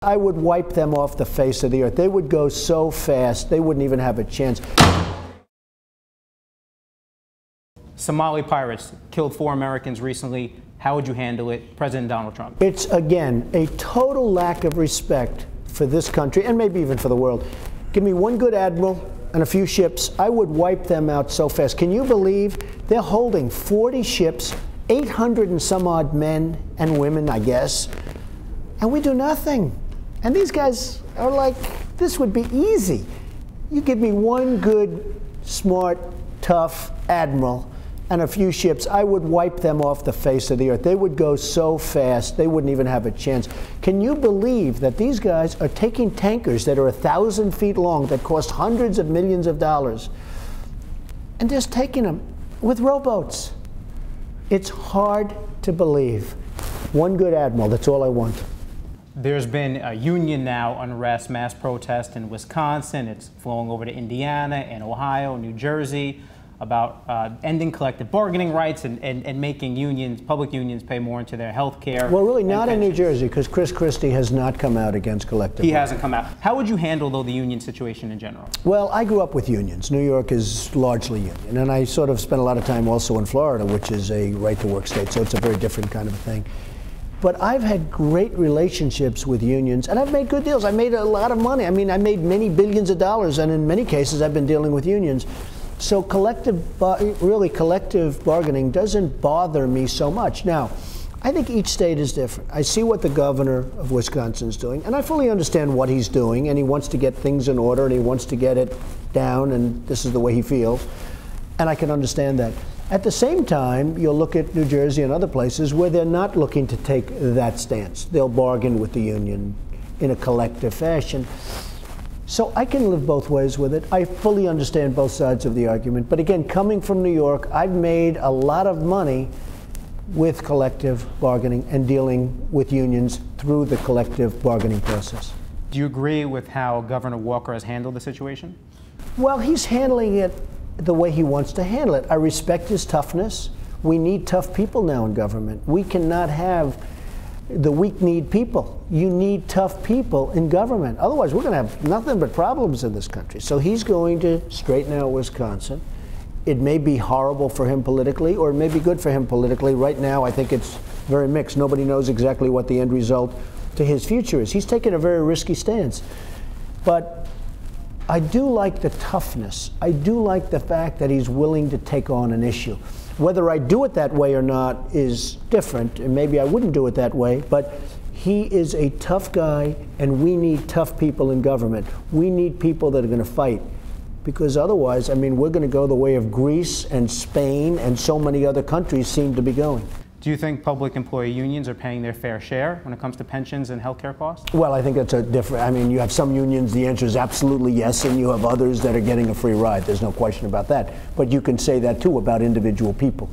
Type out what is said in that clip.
I would wipe them off the face of the earth. They would go so fast, they wouldn't even have a chance. Somali Pirates killed 4 Americans recently. How would you handle it, President Donald Trump? It's, again, a total lack of respect for this country, and maybe even for the world. Give me one good admiral and a few ships, I would wipe them out so fast. Can you believe they're holding 40 ships, 800 and some odd men and women, I guess, and we do nothing? And these guys are like, this would be easy. You give me one good, smart, tough admiral and a few ships, I would wipe them off the face of the earth. They would go so fast, they wouldn't even have a chance. Can you believe that these guys are taking tankers that are 1,000 feet long, that cost hundreds of millions of dollars, and just taking them with rowboats? It's hard to believe. One good admiral, that's all I want. There's been a union now unrest, mass protest in Wisconsin. It's flowing over to Indiana and Ohio, New Jersey, about ending collective bargaining rights and making unions, public unions, pay more into their health care. Well, really not in New Jersey, because Chris Christie has not come out against collective bargaining. He hasn't come out. How would you handle, though, the union situation in general? Well, I grew up with unions. New York is largely union. And I sort of spent a lot of time also in Florida, which is a right-to-work state, so it's a very different kind of a thing. But I've had great relationships with unions, and I've made good deals. I made a lot of money. I mean, I made many billions of dollars, and in many cases, I've been dealing with unions. So collective bargaining doesn't bother me so much. Now, I think each state is different. I see what the governor of Wisconsin is doing, and I fully understand what he's doing, and he wants to get things in order, and he wants to get it down, and this is the way he feels, and I can understand that. At the same time, you'll look at New Jersey and other places where they're not looking to take that stance. They'll bargain with the union in a collective fashion. So I can live both ways with it. I fully understand both sides of the argument. But again, coming from New York, I've made a lot of money with collective bargaining and dealing with unions through the collective bargaining process. Do you agree with how Governor Walker has handled the situation? Well, he's handling it the way he wants to handle it. I respect his toughness. We need tough people now in government. We cannot have the weak-kneed people. You need tough people in government. Otherwise, we're going to have nothing but problems in this country. So he's going to straighten out Wisconsin. It may be horrible for him politically, or it may be good for him politically. Right now, I think it's very mixed. Nobody knows exactly what the end result to his future is. He's taken a very risky stance. But I do like the toughness. I do like the fact that he's willing to take on an issue. Whether I do it that way or not is different, and maybe I wouldn't do it that way, but he is a tough guy, and we need tough people in government. We need people that are going to fight, because otherwise, I mean, we're going to go the way of Greece and Spain and so many other countries seem to be going. Do you think public employee unions are paying their fair share when it comes to pensions and health care costs? Well, I think that's a different, I mean, you have some unions, the answer is absolutely yes, and you have others that are getting a free ride. There's no question about that. But you can say that, too, about individual people.